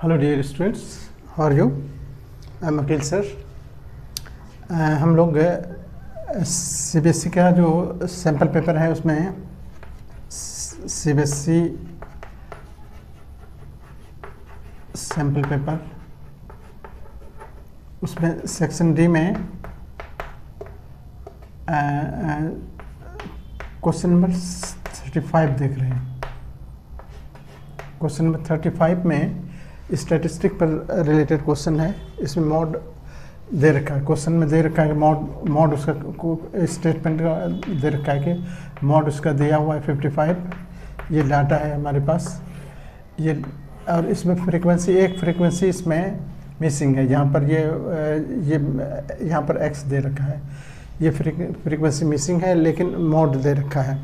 Hello dear students, how are you? I am Aqeel sir. हम लोग CBSE का जो सैम्पल पेपर है उसमें सीबीएसई सैम्पल पेपर उसमें सेक्शन डी में क्वेश्चन नंबर 35 देख रहे हैं। क्वेश्चन नंबर 35 में स्टैटिस्टिक पर रिलेटेड क्वेश्चन है। इसमें मॉड दे रखा है, क्वेश्चन में दे रखा है कि मॉड उसका स्टेटमेंट का दे रखा है कि मॉड उसका दिया हुआ है 55। ये डाटा है हमारे पास ये, और इसमें एक फ्रीक्वेंसी इसमें मिसिंग है। यहाँ पर ये यहाँ पर एक्स दे रखा है, ये फ्रीक्वेंसी मिसिंग है, लेकिन मॉड दे रखा है।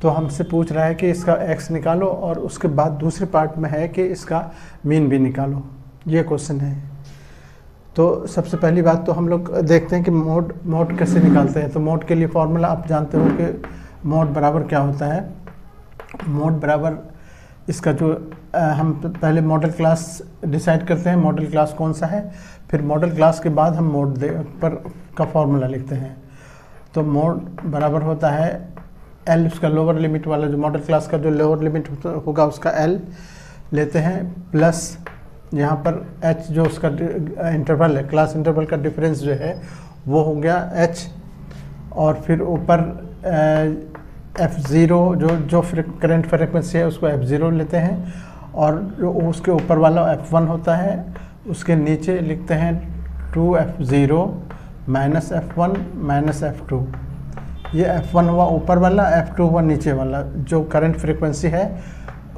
तो हमसे पूछ रहा है कि इसका एक्स निकालो और उसके बाद दूसरे पार्ट में है कि इसका मीन भी निकालो। ये क्वेश्चन है। तो सबसे पहली बात तो हम लोग देखते हैं कि मॉड कैसे निकालते हैं। तो मॉड के लिए फॉर्मूला आप जानते हो कि मॉड बराबर क्या होता है। मॉड बराबर इसका जो हम पहले मॉडल क्लास डिसाइड करते हैं, मॉडल क्लास कौन सा है, फिर मॉडल क्लास के बाद हम मॉड पर का फॉर्मूला लिखते हैं। तो मॉड बराबर होता है एल, उसका लोअर लिमिट वाला जो मॉडल क्लास का जो लोअर लिमिट होगा उसका एल लेते हैं, प्लस यहाँ पर एच जो उसका इंटरवल है, क्लास इंटरवल का डिफरेंस जो है वो हो गया एच, और फिर ऊपर F0 जो करंट फ्रिक्वेंसी है उसको F0 लेते हैं, और जो उसके ऊपर वाला F1 होता है उसके नीचे लिखते हैं 2F0 minus F1 minus F2। ये F1 हुआ ऊपर वाला, F2 हुआ नीचे वाला। जो करंट फ्रीक्वेंसी है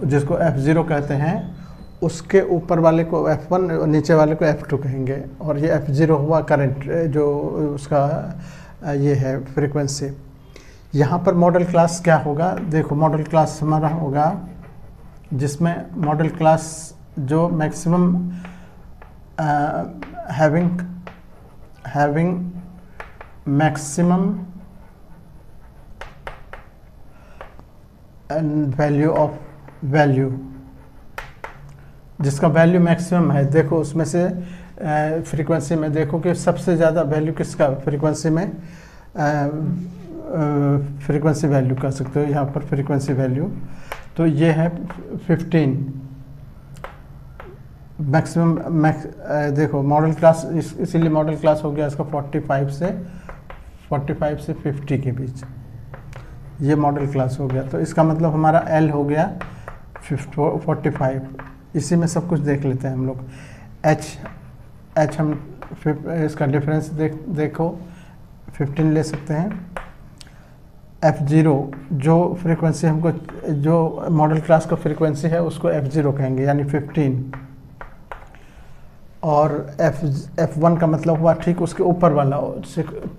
जिसको F0 कहते हैं उसके ऊपर वाले को F1 और नीचे वाले को F2 कहेंगे, और ये F0 हुआ करंट जो उसका ये है फ्रीक्वेंसी। यहाँ पर मॉडल क्लास क्या होगा, देखो मॉडल क्लास हमारा होगा जिसमें मॉडल क्लास जो maximum having maximum value of value, जिसका वैल्यू मैक्सिमम है। देखो उसमें से फ्रीक्वेंसी में देखो कि सबसे ज़्यादा वैल्यू किसका फ्रीक्वेंसी में फ्रीक्वेंसी वैल्यू कह सकते हो यहाँ पर फ्रीक्वेंसी वैल्यू। तो ये है 15 मैक्सिमम देखो मॉडल क्लास इसीलिए मॉडल क्लास हो गया इसका 45 से 50 के बीच, ये मॉडल क्लास हो गया। तो इसका मतलब हमारा L हो गया 45। इसी में सब कुछ देख लेते हैं हम लोग। H हम इसका डिफरेंस देखो 15 ले सकते हैं। F0 जो फ्रीक्वेंसी हमको जो मॉडल क्लास का फ्रीक्वेंसी है उसको F0 कहेंगे यानी 15, और F1 का मतलब हुआ ठीक उसके ऊपर वाला,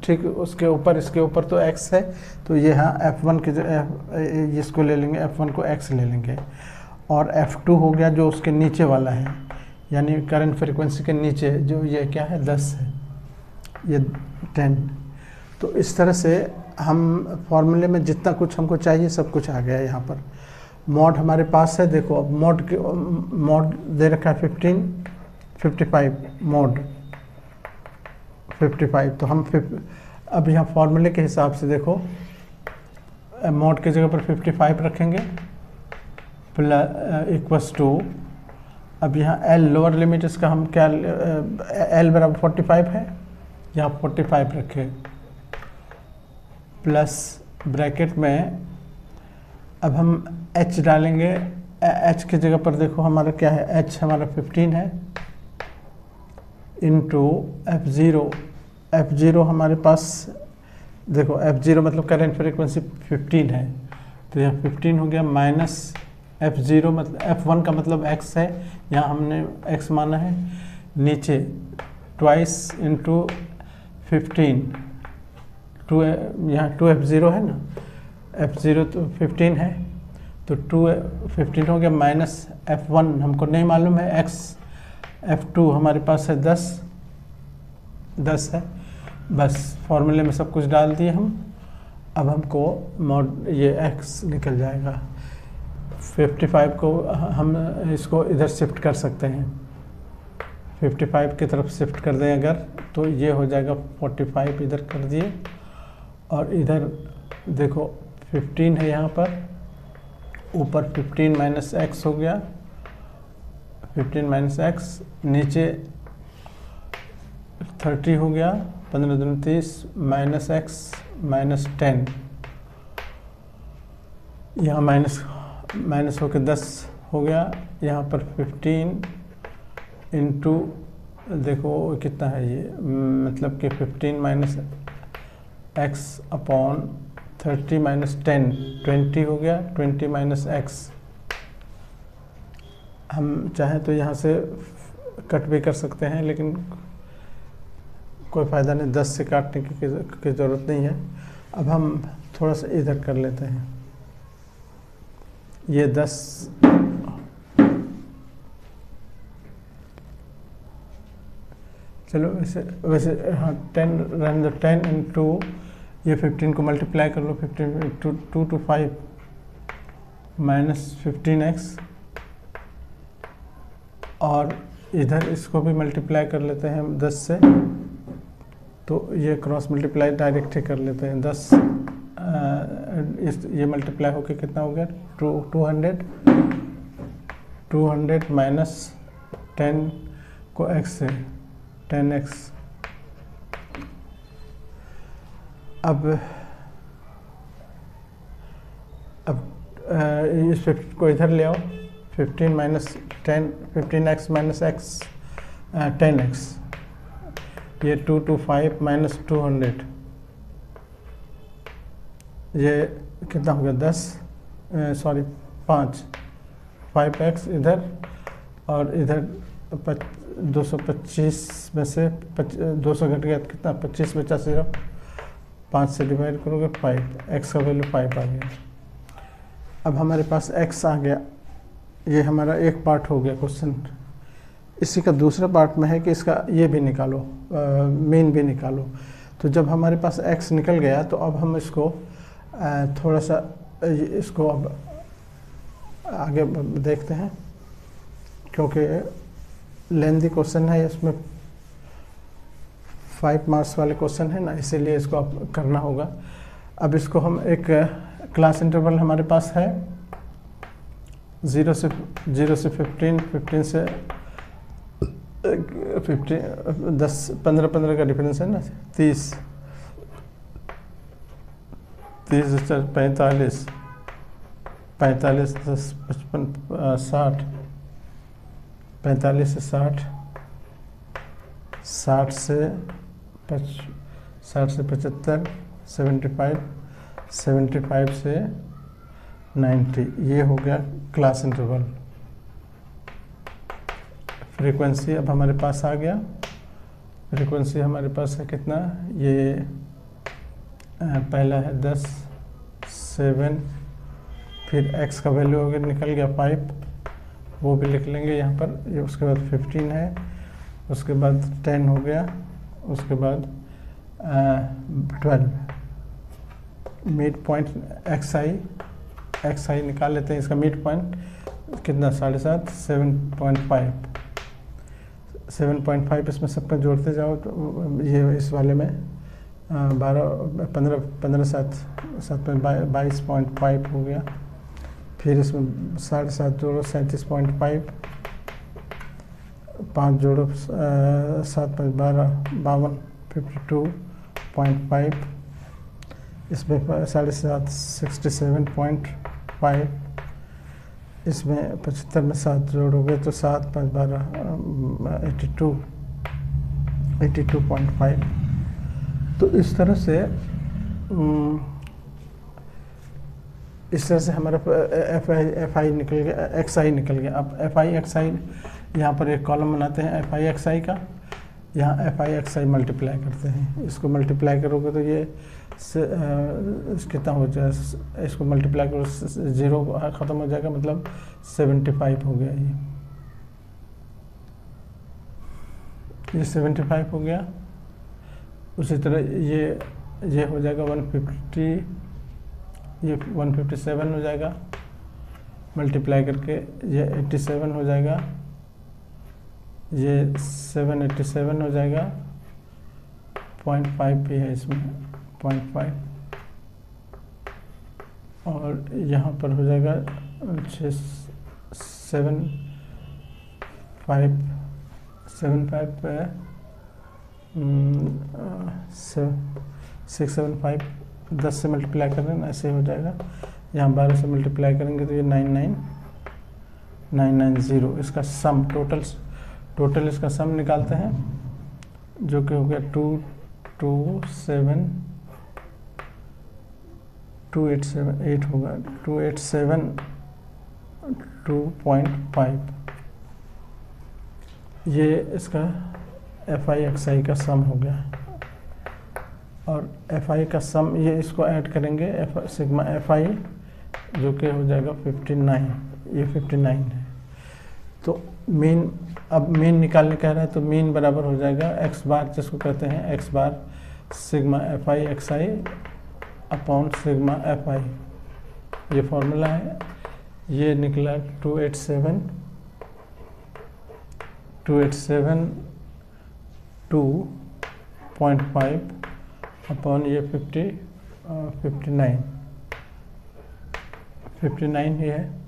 ठीक उसके ऊपर, इसके ऊपर तो X है तो ये हाँ F1 के इसको ले लेंगे, F1 को X ले लेंगे, और F2 हो गया जो उसके नीचे वाला है यानी करंट फ्रीक्वेंसी के नीचे जो ये क्या है 10 है, ये 10। तो इस तरह से हम फॉर्मूले में जितना कुछ हमको चाहिए सब कुछ आ गया। यहाँ पर मॉड हमारे पास है, देखो अब मॉड दे रखा है 55 मॉड 55। तो हम अब यहाँ फॉर्मूले के हिसाब से देखो मॉड की जगह पर 55 रखेंगे प्लस इक्वल्स टू, अब यहाँ एल लोअर लिमिट इसका हम क्या एल बराबर 45 है, यहाँ 45 रखें, प्लस ब्रैकेट में अब हम एच डालेंगे। एच की जगह पर देखो हमारा क्या है, एच हमारा 15 है इंटू F0 हमारे पास देखो F0 मतलब करंट फ्रीक्वेंसी 15 है, तो यहाँ 15 हो गया माइनस F0 मतलब F1 का मतलब X है, यहाँ हमने X माना है, नीचे ट्वाइस इंटू 15 यहाँ 2F0 है ना, F0 तो 15 है तो 15 हो गया माइनस F1 हमको नहीं मालूम है, X F2 हमारे पास है 10 है। बस फॉर्मूले में सब कुछ डाल दिए हम। अब हमको मॉड ये X निकल जाएगा 55 को हम इसको इधर शिफ्ट कर सकते हैं, 55 की तरफ शिफ्ट कर दें अगर, तो ये हो जाएगा 45 इधर कर दिए, और इधर देखो 15 है यहाँ पर, ऊपर 15 माइनस एक्स हो गया, 15 माइनस एक्स, नीचे 30 हो गया, 15 दूनी 30 माइनस एक्स माइनस 10, यहाँ माइनस होकर 10 हो गया, यहाँ पर 15 इंटू देखो कितना है ये, मतलब कि 15 माइनस एक्स अपॉन 30 माइनस 10 20 हो गया, 20 माइनस एक्स। हम चाहें तो यहाँ से कट भी कर सकते हैं, लेकिन कोई फ़ायदा नहीं, 10 से काटने की ज़रूरत नहीं है। अब हम थोड़ा सा इधर कर लेते हैं, ये 10 चलो वैसे हाँ 10 रन द 10 इंटू ये 15 को मल्टीप्लाई कर लो, 15 इंटू 2 to 5 माइनस 15x, और इधर इसको भी मल्टीप्लाई कर लेते हैं हम 10 से, तो ये क्रॉस मल्टीप्लाई डायरेक्ट ही कर लेते हैं। 10 ये मल्टीप्लाई होके कितना हो गया 200 माइनस 10 को x से 10x। अब इस 15 को इधर ले आओ, 15 minus 10 15x minus x 10x, ये 2 to 5 माइनस 200, ये कितना हो गया 10 सॉरी 5x इधर, और इधर 225 में से 200 घट गया, कितना 25 बचा, सिर्फ 5 से डिवाइड करोगे 5, x का वैल्यू 5 आ गया। अब हमारे पास x आ गया, ये हमारा एक पार्ट हो गया क्वेश्चन। इसी का दूसरा पार्ट में है कि इसका ये भी निकालो, मीन भी निकालो। तो जब हमारे पास x निकल गया, तो अब हम इसको थोड़ा सा इसको अब आगे देखते हैं, क्योंकि लेंथी क्वेश्चन है, इसमें 5 मार्क्स वाले क्वेश्चन है ना, इसीलिए इसको अब करना होगा। अब इसको हम एक क्लास इंटरवल हमारे पास है 0 से 15, 15 से 10 15 का डिफरेंस है ना, 30 से 45 10 55 60 45 से 60 60 से 75 75 से 90, ये हो गया क्लास इंटरवल। फ्रीक्वेंसी अब हमारे पास आ गया, फ्रीक्वेंसी हमारे पास है कितना, ये पहला है 10 7, फिर x का वैल्यू हो गया निकल गया 5, वो भी लिख लेंगे यहाँ पर, ये उसके बाद 15 है, उसके बाद 10 हो गया, उसके बाद 12, मिड पॉइंट xi निकाल लेते हैं, इसका मिड पॉइंट कितना 7.5 7.5 इसमें सबका जोड़ते जाओ, तो ये इस वाले में 15 7 22.5 हो गया, फिर इसमें 7.5 जोड़ो 37.5, 5 जोड़ो 7 5 12 52.5, इसमें 7.5 67.5, इसमें 75 में 7 जोड़ोगे तो 7 5 12 82.5। तो इस तरह से हमारा एफ आई निकल गया, एक्स आई निकल गया। अब एफ आई एक्स आई यहाँ पर एक कॉलम बनाते हैं एफ आई एक्स आई का, यहाँ F I x I multiply करते हैं, इसको मल्टीप्लाई करोगे तो ये कितना हो जाए, इसको मल्टीप्लाई करो 0 ख़त्म हो जाएगा, मतलब 75 हो गया, ये 75 हो गया। उसी तरह ये हो जाएगा 150, ये 157 हो जाएगा, मल्टीप्लाई करके ये 87 हो जाएगा, ये 787 हो जाएगा, 0.5 भी है इसमें, 0.5, और यहाँ पर हो जाएगा 675 पे 675 10 से मल्टीप्लाई कर देना, ऐसे हो जाएगा। यहाँ 12 से मल्टीप्लाई करेंगे तो ये 99990, इसका सम टोटल इसका सम निकालते हैं, जो कि हो गया 2878 होगा, 2872.5। ये इसका FI/XI का सम हो गया, और FI का सम ये इसको ऐड करेंगे सिग्मा FI, जो कि हो जाएगा 59, ये 59 है। तो मीन, अब मीन निकालने कह रहा है तो मीन बराबर हो जाएगा x बार, जिसको कहते हैं x bar sigma FI/XI upon sigma FI, ये फॉर्मूला है। ये निकला 2872.5 अपॉन ये 59 ही है।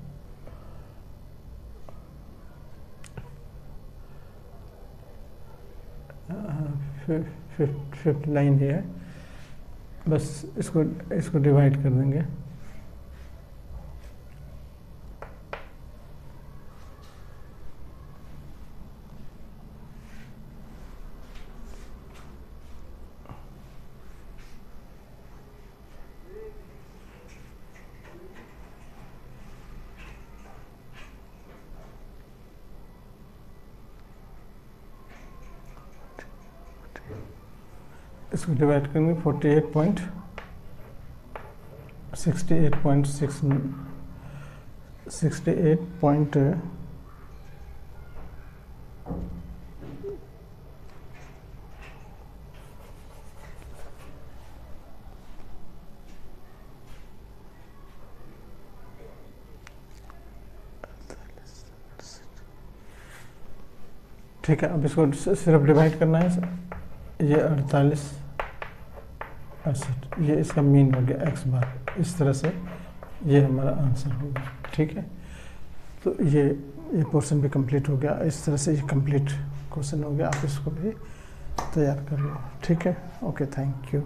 फिर 59 ही है, बस इसको डिवाइड कर देंगे। इसको डिवाइड करेंगे 68.68 ठीक है। अब इसको सिर्फ डिवाइड करना है, ये 68, ये इसका मीन हो गया x बार। इस तरह से ये हमारा आंसर होगा, ठीक है। तो ये पोर्शन भी कंप्लीट हो गया। इस तरह से ये कंप्लीट क्वेश्चन हो गया। आप इसको भी तैयार कर लो, ठीक है। Okay, thank you.